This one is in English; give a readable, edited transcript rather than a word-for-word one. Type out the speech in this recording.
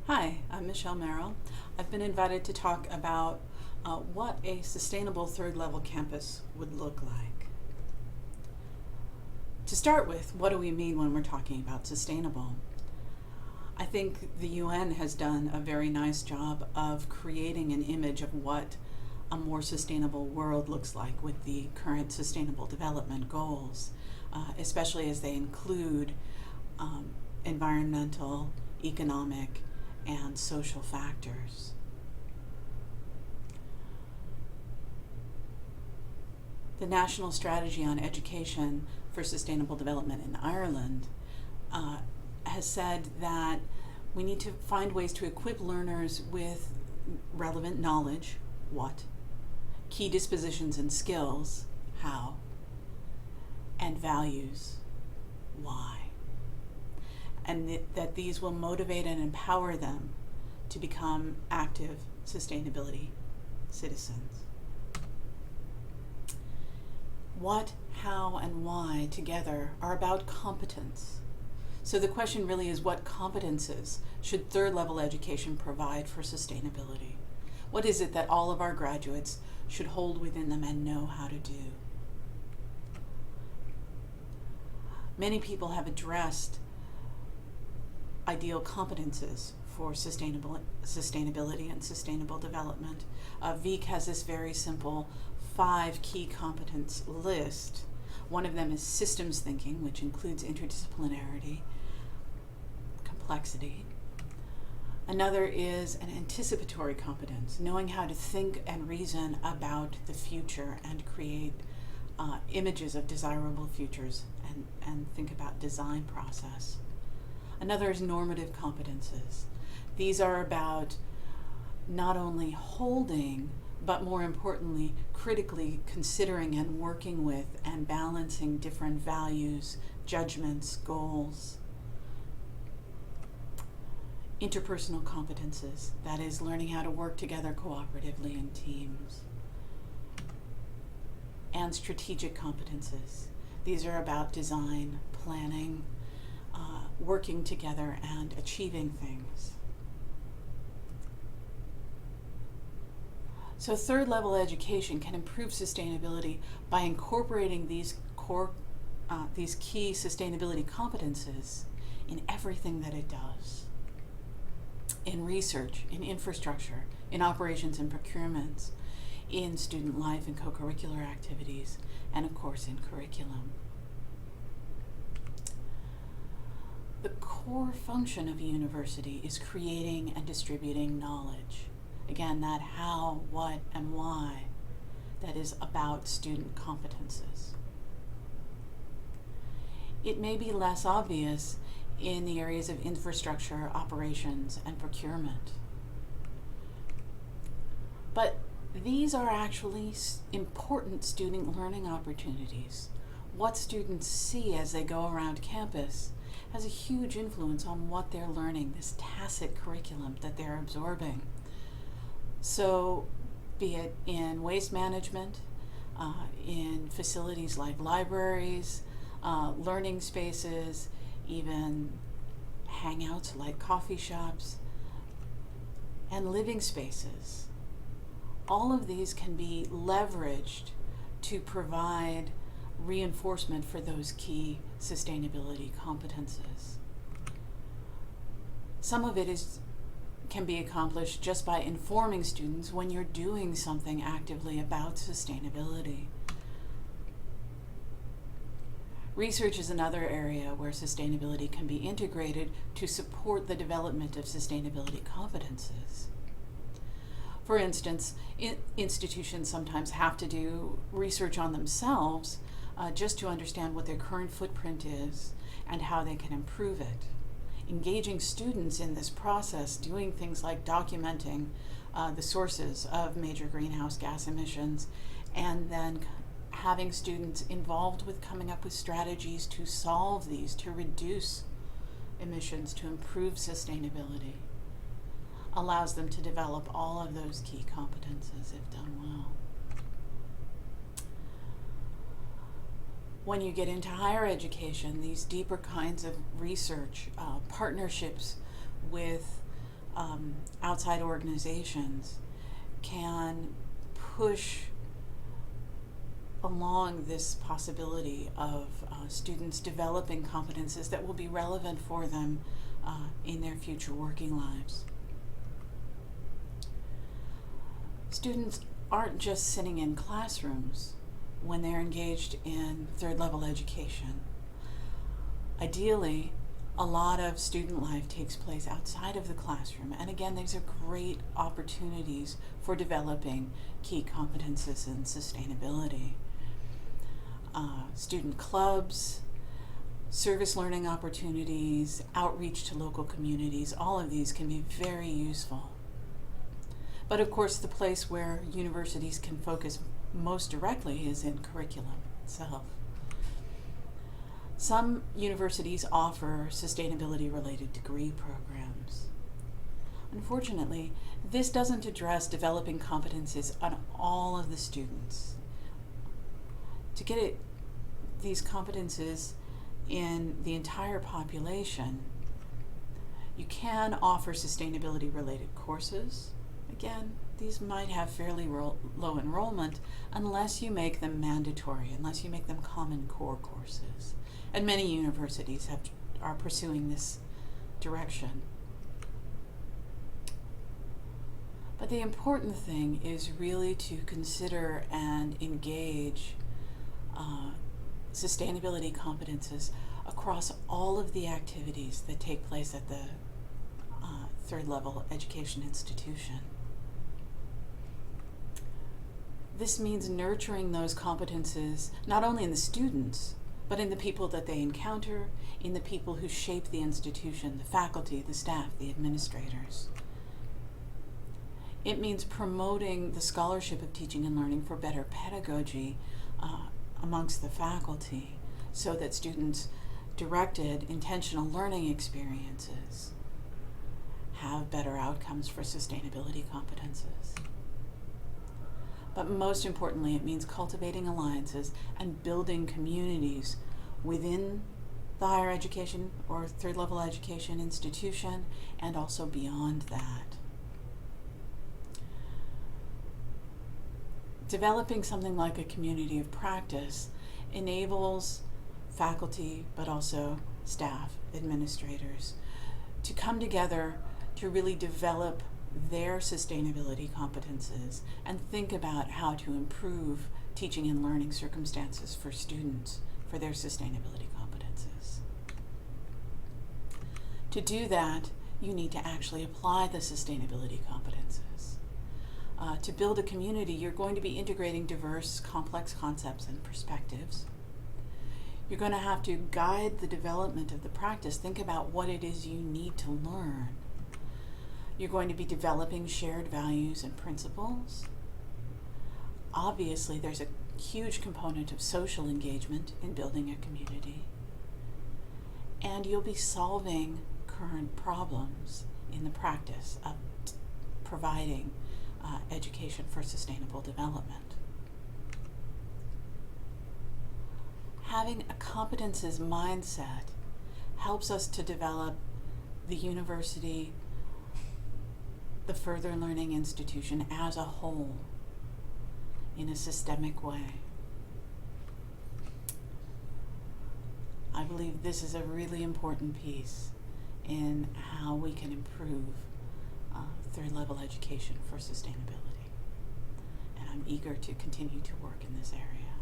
Hi, I'm Michelle Merrill. I've been invited to talk about what a sustainable third level campus would look like. To start with, what do we mean when we're talking about sustainable? I think the UN has done a very nice job of creating an image of what a more sustainable world looks like with the current Sustainable Development Goals, especially as they include environmental, economic, and social factors. The National Strategy on Education for Sustainable Development in Ireland has said that we need to find ways to equip learners with relevant knowledge, what, key dispositions and skills, how, and values, why. And that these will motivate and empower them to become active sustainability citizens. What, how, and why together are about competence. So the question really is, what competences should third level education provide for sustainability? What is it that all of our graduates should hold within them and know how to do? Many people have addressed ideal competences for sustainability and sustainable development. VEEC has this very simple 5 key competence list. One of them is systems thinking, which includes interdisciplinarity, complexity. Another is an anticipatory competence, knowing how to think and reason about the future and create images of desirable futures and think about design process. Another is normative competences. These are about not only holding, but more importantly, critically considering and working with and balancing different values, judgments, goals. Interpersonal competences, that is, learning how to work together cooperatively in teams. And strategic competences. These are about design, planning, working together and achieving things. So third level education can improve sustainability by incorporating these key sustainability competences in everything that it does. In research, in infrastructure, in operations and procurements, in student life and co-curricular activities, and of course in curriculum. The core function of a university is creating and distributing knowledge. Again, that how, what, and why that is about student competences. It may be less obvious in the areas of infrastructure, operations, and procurement. But these are actually important student learning opportunities. What students see as they go around campus has a huge influence on what they're learning, this tacit curriculum that they're absorbing. So, be it in waste management, in facilities like libraries, learning spaces, even hangouts like coffee shops, and living spaces. All of these can be leveraged to provide reinforcement for those key sustainability competences. Some of it can be accomplished just by informing students when you're doing something actively about sustainability. Research is another area where sustainability can be integrated to support the development of sustainability competences. For instance, institutions sometimes have to do research on themselves just to understand what their current footprint is and how they can improve it. Engaging students in this process, doing things like documenting the sources of major greenhouse gas emissions, and then having students involved with coming up with strategies to solve these, to reduce emissions, to improve sustainability, allows them to develop all of those key competences if done well. When you get into higher education, these deeper kinds of research, partnerships with outside organizations can push along this possibility of students developing competences that will be relevant for them in their future working lives. Students aren't just sitting in classrooms when they're engaged in third-level education. Ideally, a lot of student life takes place outside of the classroom, and again, these are great opportunities for developing key competences in sustainability. Student clubs, service learning opportunities, outreach to local communities, all of these can be very useful. But of course, the place where universities can focus most directly is in curriculum itself. Some universities offer sustainability-related degree programs. Unfortunately, this doesn't address developing competencies on all of the students. To get these competences in the entire population, you can offer sustainability-related courses. Again, these might have fairly low enrollment unless you make them mandatory, unless you make them common core courses. And many universities are pursuing this direction. But the important thing is really to consider and engage sustainability competences across all of the activities that take place at the third-level education institution. This means nurturing those competences not only in the students, but in the people that they encounter, in the people who shape the institution, the faculty, the staff, the administrators. It means promoting the scholarship of teaching and learning for better pedagogy amongst the faculty, so that students' directed, intentional learning experiences have better outcomes for sustainability competences. But most importantly, it means cultivating alliances and building communities within the higher education or third-level education institution and also beyond that. Developing something like a community of practice enables faculty, but also staff, administrators, to come together to really develop their sustainability competences and think about how to improve teaching and learning circumstances for students for their sustainability competences. To do that, you need to actually apply the sustainability competences. To build a community, you're going to be integrating diverse, complex concepts and perspectives. You're going to have to guide the development of the practice. Think about what it is you need to learn. You're going to be developing shared values and principles. Obviously, there's a huge component of social engagement in building a community. And you'll be solving current problems in the practice of providing education for sustainable development. Having a competences mindset helps us to develop the university, the further learning institution as a whole in a systemic way. I believe this is a really important piece in how we can improve third-level education for sustainability. And I'm eager to continue to work in this area.